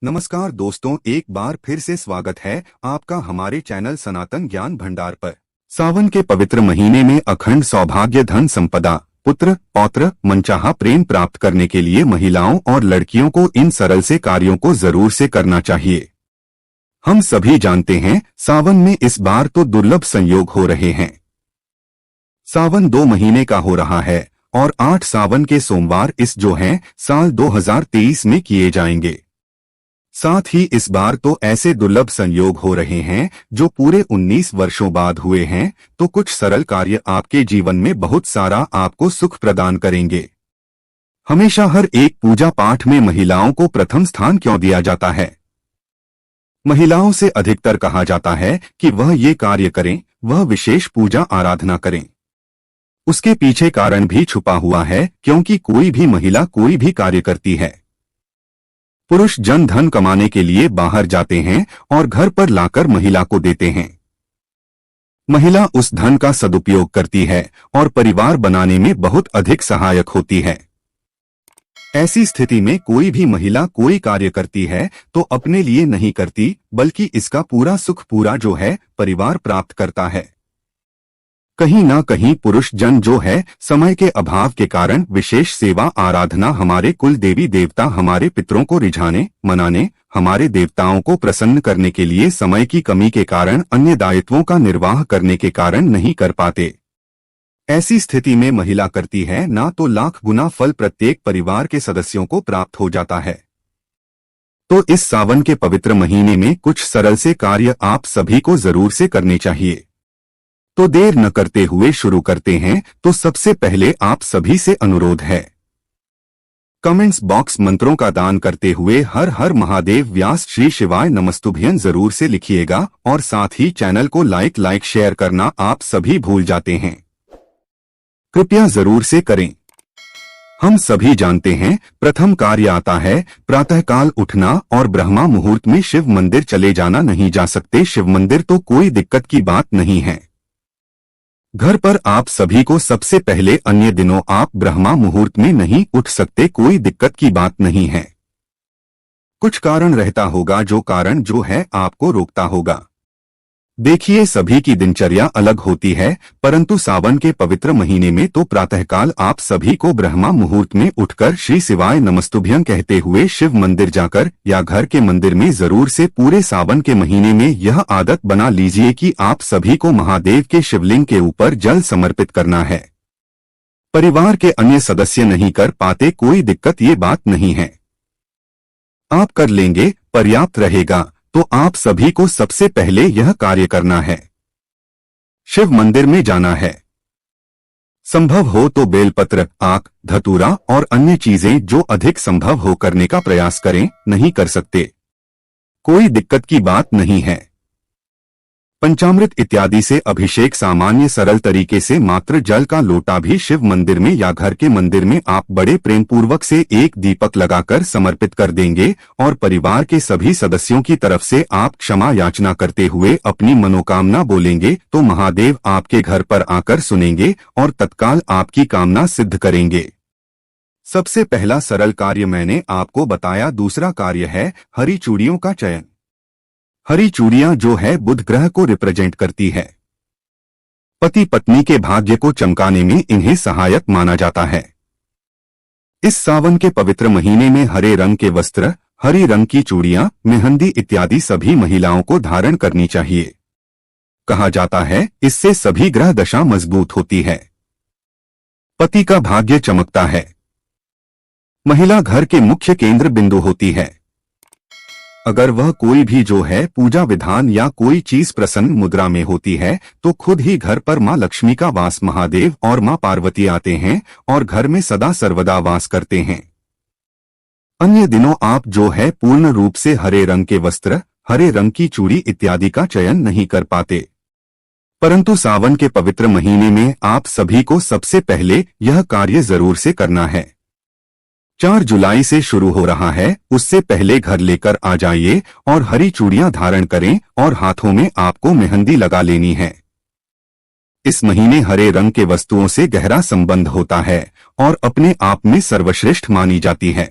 नमस्कार दोस्तों, एक बार फिर से स्वागत है आपका हमारे चैनल सनातन ज्ञान भंडार पर। सावन के पवित्र महीने में अखंड सौभाग्य, धन संपदा, पुत्र पौत्र, मनचाहा प्रेम प्राप्त करने के लिए महिलाओं और लड़कियों को इन सरल से कार्यों को जरूर से करना चाहिए। हम सभी जानते हैं सावन में इस बार तो दुर्लभ संयोग हो रहे हैं। सावन 2 महीने का हो रहा है और 8 सावन के सोमवार इस जो हैं साल 2023 में किए जाएंगे। साथ ही इस बार तो ऐसे दुर्लभ संयोग हो रहे हैं जो पूरे 19 वर्षों बाद हुए हैं, तो कुछ सरल कार्य आपके जीवन में बहुत सारा आपको सुख प्रदान करेंगे। हमेशा हर एक पूजा पाठ में महिलाओं को प्रथम स्थान क्यों दिया जाता है? महिलाओं से अधिकतर कहा जाता है कि वह ये कार्य करें, वह विशेष पूजा आराधना करें। उसके पीछे कारण भी छुपा हुआ है, क्योंकि कोई भी महिला कोई भी कार्य करती है। पुरुष जन धन कमाने के लिए बाहर जाते हैं और घर पर लाकर महिला को देते हैं। महिला उस धन का सदुपयोग करती है और परिवार बनाने में बहुत अधिक सहायक होती है। ऐसी स्थिति में कोई भी महिला कोई कार्य करती है तो अपने लिए नहीं करती, बल्कि इसका पूरा सुख पूरा जो है परिवार प्राप्त करता है। कहीं ना कहीं पुरुष जन जो है समय के अभाव के कारण विशेष सेवा आराधना, हमारे कुल देवी देवता, हमारे पितरों को रिझाने मनाने, हमारे देवताओं को प्रसन्न करने के लिए समय की कमी के कारण, अन्य दायित्वों का निर्वाह करने के कारण नहीं कर पाते। ऐसी स्थिति में महिला करती है ना तो लाख गुना फल प्रत्येक परिवार के सदस्यों को प्राप्त हो जाता है। तो इस सावन के पवित्र महीने में कुछ सरल से कार्य आप सभी को जरूर से करने चाहिए। तो देर न करते हुए शुरू करते हैं। तो सबसे पहले आप सभी से अनुरोध है, कमेंट्स बॉक्स मंत्रों का दान करते हुए हर हर महादेव व्यास श्री शिवाय नमस्तुभ्यं जरूर से लिखिएगा, और साथ ही चैनल को लाइक शेयर करना आप सभी भूल जाते हैं, कृपया जरूर से करें। हम सभी जानते हैं प्रथम कार्य आता है प्रातःकाल उठना और ब्रह्मा मुहूर्त में शिव मंदिर चले जाना। नहीं जा सकते शिव मंदिर तो कोई दिक्कत की बात नहीं है। घर पर आप सभी को सबसे पहले, अन्य दिनों आप ब्रह्मा मुहूर्त में नहीं उठ सकते, कोई दिक्कत की बात नहीं है। कुछ कारण रहता होगा, जो कारण जो है आपको रोकता होगा। देखिए, सभी की दिनचर्या अलग होती है, परंतु सावन के पवित्र महीने में तो प्रातःकाल आप सभी को ब्रह्मा मुहूर्त में उठकर श्री शिवाय नमस्तुभ्यं कहते हुए शिव मंदिर जाकर या घर के मंदिर में जरूर से पूरे सावन के महीने में यह आदत बना लीजिए कि आप सभी को महादेव के शिवलिंग के ऊपर जल समर्पित करना है। परिवार के अन्य सदस्य नहीं कर पाते, कोई दिक्कत ये बात नहीं है, आप कर लेंगे, पर्याप्त रहेगा। तो आप सभी को सबसे पहले यह कार्य करना है, शिव मंदिर में जाना है। संभव हो तो बेलपत्र, आक, धतूरा और अन्य चीजें जो अधिक संभव हो करने का प्रयास करें। नहीं कर सकते, कोई दिक्कत की बात नहीं है। पंचामृत इत्यादि से अभिषेक, सामान्य सरल तरीके से मात्र जल का लोटा भी शिव मंदिर में या घर के मंदिर में आप बड़े प्रेम पूर्वक से एक दीपक लगाकर समर्पित कर देंगे, और परिवार के सभी सदस्यों की तरफ से आप क्षमा याचना करते हुए अपनी मनोकामना बोलेंगे, तो महादेव आपके घर पर आकर सुनेंगे और तत्काल आपकी कामना सिद्ध करेंगे। सबसे पहला सरल कार्य मैंने आपको बताया। दूसरा कार्य है हरी चूड़ियों का चयन। हरी चूड़ियां जो है बुध ग्रह को रिप्रेजेंट करती है। पति पत्नी के भाग्य को चमकाने में इन्हें सहायक माना जाता है। इस सावन के पवित्र महीने में हरे रंग के वस्त्र, हरी रंग की चूड़ियां, मेहंदी इत्यादि सभी महिलाओं को धारण करनी चाहिए। कहा जाता है इससे सभी ग्रह दशा मजबूत होती है, पति का भाग्य चमकता है, महिला घर के मुख्य केंद्र बिंदु होती है। अगर वह कोई भी जो है पूजा विधान या कोई चीज प्रसन्न मुद्रा में होती है, तो खुद ही घर पर मां लक्ष्मी का वास, महादेव और मां पार्वती आते हैं और घर में सदा सर्वदा वास करते हैं। अन्य दिनों आप जो है पूर्ण रूप से हरे रंग के वस्त्र, हरे रंग की चूड़ी इत्यादि का चयन नहीं कर पाते, परंतु सावन के पवित्र महीने में आप सभी को सबसे पहले यह कार्य जरूर से करना है। 4 जुलाई से शुरू हो रहा है, उससे पहले घर लेकर आ जाइए और हरी चूड़ियां धारण करें और हाथों में आपको मेहंदी लगा लेनी है। इस महीने हरे रंग के वस्तुओं से गहरा संबंध होता है और अपने आप में सर्वश्रेष्ठ मानी जाती है।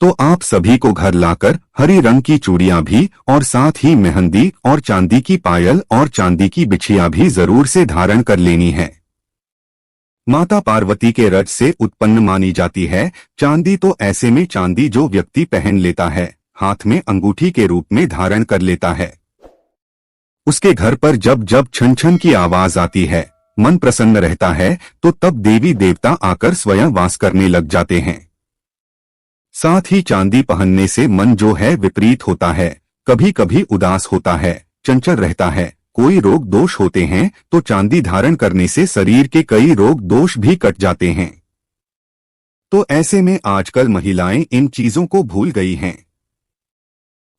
तो आप सभी को घर लाकर हरी रंग की चूड़ियां भी और साथ ही मेहंदी और चांदी की पायल और चांदी की बिछिया भी जरूर से धारण कर लेनी है। माता पार्वती के रज से उत्पन्न मानी जाती है चांदी, तो ऐसे में चांदी जो व्यक्ति पहन लेता है, हाथ में अंगूठी के रूप में धारण कर लेता है, उसके घर पर जब जब छन छन की आवाज आती है, मन प्रसन्न रहता है, तो तब देवी देवता आकर स्वयं वास करने लग जाते हैं। साथ ही चांदी पहनने से मन जो है विपरीत होता है, कभी कभी उदास होता है, चंचल रहता है, कोई रोग दोष होते हैं, तो चांदी धारण करने से शरीर के कई रोग दोष भी कट जाते हैं। तो ऐसे में आजकल महिलाएं इन चीजों को भूल गई हैं।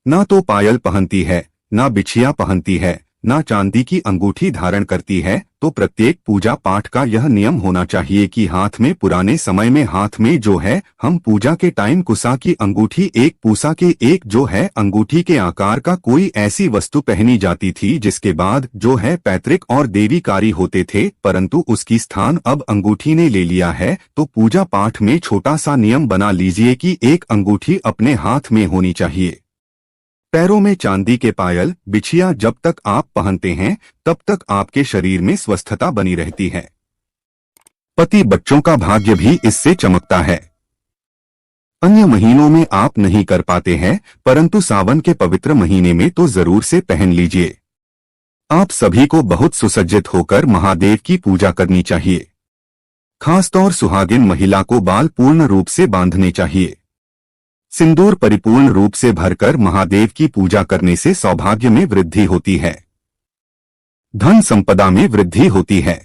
ना तो पायल पहनती है, ना बिछिया पहनती है, ना चांदी की अंगूठी धारण करती है। तो प्रत्येक पूजा पाठ का यह नियम होना चाहिए कि हाथ में, पुराने समय में हाथ में जो है हम पूजा के टाइम कुसा की अंगूठी, एक पूसा के एक जो है अंगूठी के आकार का कोई ऐसी वस्तु पहनी जाती थी जिसके बाद जो है पैतृक और देवीकारी होते थे, परंतु उसकी स्थान अब अंगूठी ने ले लिया है। तो पूजा पाठ में छोटा सा नियम बना लीजिए कि एक अंगूठी अपने हाथ में होनी चाहिए। पैरों में चांदी के पायल, बिछिया जब तक आप पहनते हैं तब तक आपके शरीर में स्वस्थता बनी रहती है। पति बच्चों का भाग्य भी इससे चमकता है। अन्य महीनों में आप नहीं कर पाते हैं, परंतु सावन के पवित्र महीने में तो जरूर से पहन लीजिए। आप सभी को बहुत सुसज्जित होकर महादेव की पूजा करनी चाहिए। खासतौर सुहागिन महिला को बाल पूर्ण रूप से बांधने चाहिए। सिंदूर परिपूर्ण रूप से भरकर महादेव की पूजा करने से सौभाग्य में वृद्धि होती है, धन संपदा में वृद्धि होती है।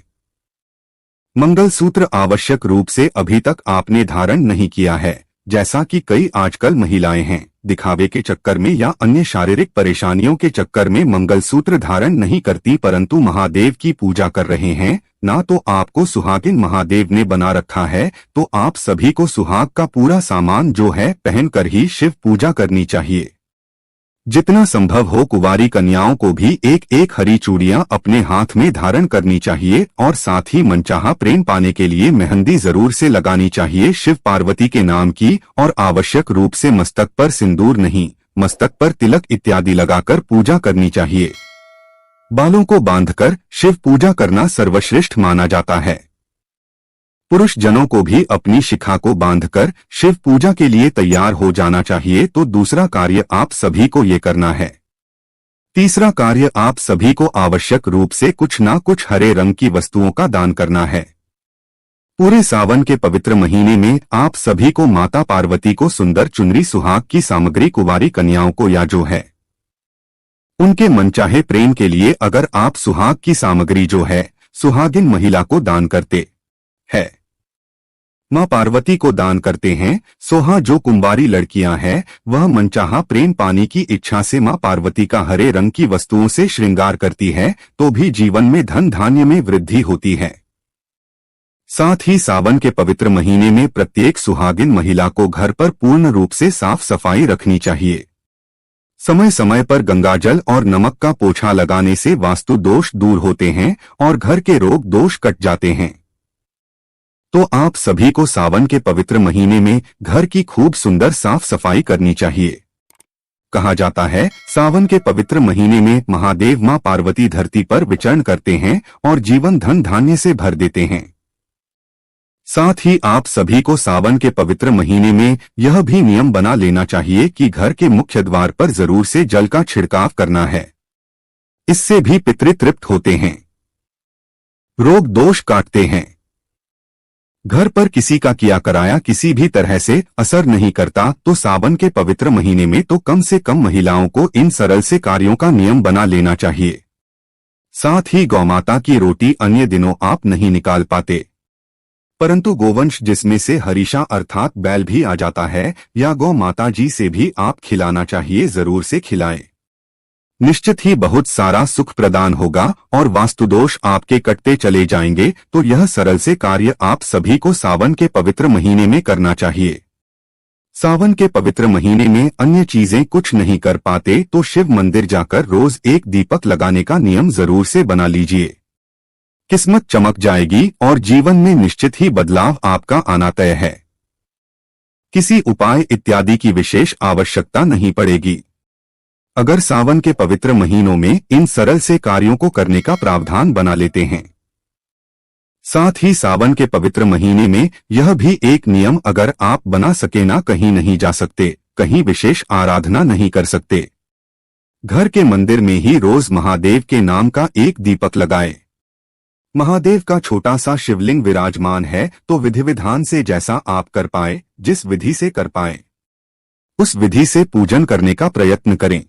मंगलसूत्र आवश्यक रूप से अभी तक आपने धारण नहीं किया है, जैसा कि कई आजकल महिलाएं हैं, दिखावे के चक्कर में या अन्य शारीरिक परेशानियों के चक्कर में मंगलसूत्र धारण नहीं करती, परंतु महादेव की पूजा कर रहे हैं। ना तो आपको सुहागिन महादेव ने बना रखा है, तो आप सभी को सुहाग का पूरा सामान जो है पहनकर ही शिव पूजा करनी चाहिए। जितना संभव हो कुंवारी कन्याओं को भी एक एक हरी चूड़ियां अपने हाथ में धारण करनी चाहिए और साथ ही मनचाहा प्रेम पाने के लिए मेहंदी जरूर से लगानी चाहिए शिव पार्वती के नाम की, और आवश्यक रूप से मस्तक पर सिंदूर नहीं, मस्तक पर तिलक इत्यादि लगाकर पूजा करनी चाहिए। बालों को बांधकर शिव पूजा करना सर्वश्रेष्ठ माना जाता है। पुरुष जनों को भी अपनी शिखा को बांधकर शिव पूजा के लिए तैयार हो जाना चाहिए। तो दूसरा कार्य आप सभी को ये करना है। तीसरा कार्य आप सभी को आवश्यक रूप से कुछ ना कुछ हरे रंग की वस्तुओं का दान करना है। पूरे सावन के पवित्र महीने में आप सभी को माता पार्वती को सुंदर चुनरी, सुहाग की सामग्री, कुंवारी कन्याओं को या जो है उनके मनचाहे प्रेम के लिए अगर आप सुहाग की सामग्री जो है सुहागिन महिला को दान करते हैं, मां पार्वती को दान करते हैं, सोहा जो कुंवारी लड़कियां हैं वह मनचाहा प्रेम पाने की इच्छा से मां पार्वती का हरे रंग की वस्तुओं से श्रृंगार करती है, तो भी जीवन में धन धान्य में वृद्धि होती है। साथ ही सावन के पवित्र महीने में प्रत्येक सुहागिन महिला को घर पर पूर्ण रूप से साफ सफाई रखनी चाहिए। समय समय पर गंगाजल और नमक का पोछा लगाने से वास्तु दोष दूर होते हैं और घर के रोग दोष कट जाते हैं। तो आप सभी को सावन के पवित्र महीने में घर की खूब सुंदर साफ सफाई करनी चाहिए। कहा जाता है सावन के पवित्र महीने में महादेव मां पार्वती धरती पर विचरण करते हैं और जीवन धन धान्य से भर देते हैं। साथ ही आप सभी को सावन के पवित्र महीने में यह भी नियम बना लेना चाहिए कि घर के मुख्य द्वार पर जरूर से जल का छिड़काव करना है। इससे भी पितृ तृप्त होते हैं, रोग दोष काटते हैं। घर पर किसी का किया कराया किसी भी तरह से असर नहीं करता, तो सावन के पवित्र महीने में तो कम से कम महिलाओं को इन सरल से कार्यों का नियम बना लेना चाहिए। साथ ही गौमाता की रोटी अन्य दिनों आप नहीं निकाल पाते, परंतु गोवंश जिसमें से हरीशा अर्थात बैल भी आ जाता है या गौ माता जी से भी आप खिलाना चाहिए, जरूर से खिलाएं। निश्चित ही बहुत सारा सुख प्रदान होगा और वास्तुदोष आपके कटते चले जाएंगे। तो यह सरल से कार्य आप सभी को सावन के पवित्र महीने में करना चाहिए। सावन के पवित्र महीने में अन्य चीजें कुछ नहीं कर पाते तो शिव मंदिर जाकर रोज एक दीपक लगाने का नियम जरूर से बना लीजिए। किस्मत चमक जाएगी और जीवन में निश्चित ही बदलाव आपका आना तय है। किसी उपाय इत्यादि की विशेष आवश्यकता नहीं पड़ेगी। अगर सावन के पवित्र महीनों में इन सरल से कार्यों को करने का प्रावधान बना लेते हैं। साथ ही सावन के पवित्र महीने में यह भी एक नियम अगर आप बना सके ना कहीं नहीं जा सकते, कहीं विशेष आराधना नहीं कर सकते, घर के मंदिर में ही रोज महादेव के नाम का एक दीपक लगाए। महादेव का छोटा सा शिवलिंग विराजमान है तो विधि विधान से जैसा आप कर पाए, जिस विधि से कर पाए उस विधि से पूजन करने का प्रयत्न करें।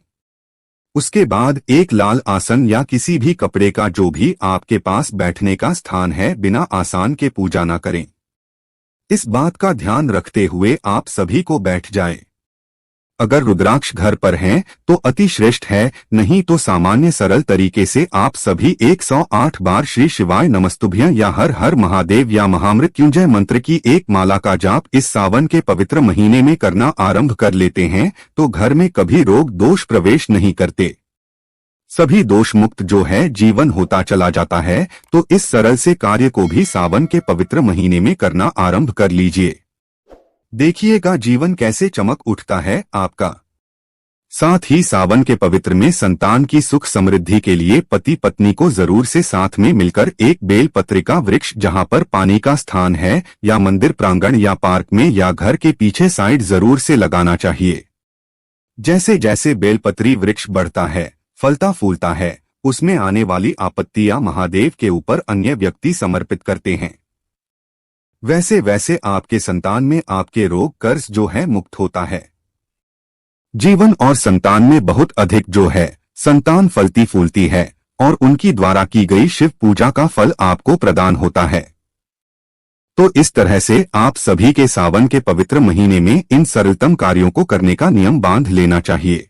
उसके बाद एक लाल आसन या किसी भी कपड़े का जो भी आपके पास बैठने का स्थान है बिना आसन के पूजा न करें। इस बात का ध्यान रखते हुए आप सभी को बैठ जाए। अगर रुद्राक्ष घर पर हैं तो अति श्रेष्ठ है, नहीं तो सामान्य सरल तरीके से आप सभी 108 बार श्री शिवाय नमस्तुभ्यं या हर हर महादेव या महामृत्युंजय मंत्र की एक माला का जाप इस सावन के पवित्र महीने में करना आरंभ कर लेते हैं तो घर में कभी रोग दोष प्रवेश नहीं करते, सभी दोष मुक्त जो है जीवन होता चला जाता है। तो इस सरल से कार्य को भी सावन के पवित्र महीने में करना आरंभ कर लीजिए, देखिएगा जीवन कैसे चमक उठता है आपका। साथ ही सावन के पवित्र में संतान की सुख समृद्धि के लिए पति पत्नी को जरूर से साथ में मिलकर एक बेल पत्रिका वृक्ष जहां पर पानी का स्थान है या मंदिर प्रांगण या पार्क में या घर के पीछे साइड जरूर से लगाना चाहिए। जैसे जैसे बेलपत्री वृक्ष बढ़ता है, फलता फूलता है, उसमें आने वाली आपत्तियां महादेव के ऊपर अन्य व्यक्ति समर्पित करते हैं, वैसे वैसे आपके संतान में आपके रोग कर्ज जो है मुक्त होता है। जीवन और संतान में बहुत अधिक जो है संतान फलती फूलती है और उनकी द्वारा की गई शिव पूजा का फल आपको प्रदान होता है। तो इस तरह से आप सभी के सावन के पवित्र महीने में इन सरलतम कार्यों को करने का नियम बांध लेना चाहिए।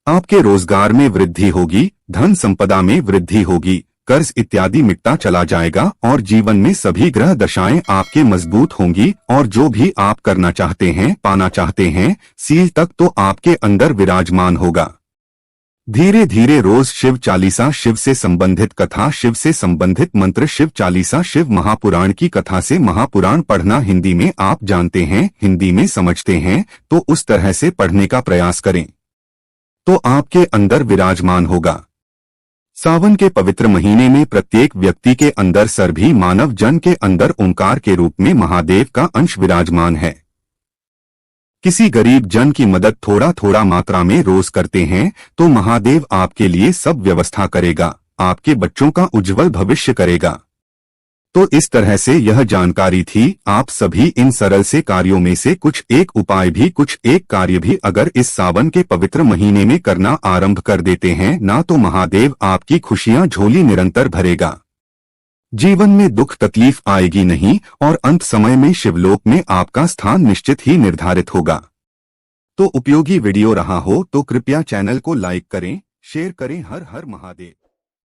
आपके रोजगार में वृद्धि होगी, धन संपदा में वृद्धि होगी, कर्ज इत्यादि मिटता चला जाएगा और जीवन में सभी ग्रह दशाएं आपके मजबूत होंगी और जो भी आप करना चाहते हैं, पाना चाहते हैं, सील तक तो आपके अंदर विराजमान होगा। धीरे धीरे रोज शिव चालीसा, शिव से संबंधित कथा, शिव से संबंधित मंत्र, शिव चालीसा, शिव महापुराण की कथा से महापुराण पढ़ना हिंदी में आप जानते हैं, हिंदी में समझते हैं तो उस तरह से पढ़ने का प्रयास करें तो आपके अंदर विराजमान होगा। सावन के पवित्र महीने में प्रत्येक व्यक्ति के अंदर सर्वभी मानव जन के अंदर ओंकार के रूप में महादेव का अंश विराजमान है। किसी गरीब जन की मदद थोड़ा थोड़ा मात्रा में रोज करते हैं तो महादेव आपके लिए सब व्यवस्था करेगा, आपके बच्चों का उज्जवल भविष्य करेगा। तो इस तरह से यह जानकारी थी। आप सभी इन सरल से कार्यों में से कुछ एक उपाय भी, कुछ एक कार्य भी अगर इस सावन के पवित्र महीने में करना आरंभ कर देते हैं ना तो महादेव आपकी खुशियां झोली निरंतर भरेगा। जीवन में दुख तकलीफ आएगी नहीं और अंत समय में शिवलोक में आपका स्थान निश्चित ही निर्धारित होगा। तो उपयोगी वीडियो रहा हो तो कृपया चैनल को लाइक करें, शेयर करें। हर हर महादेव।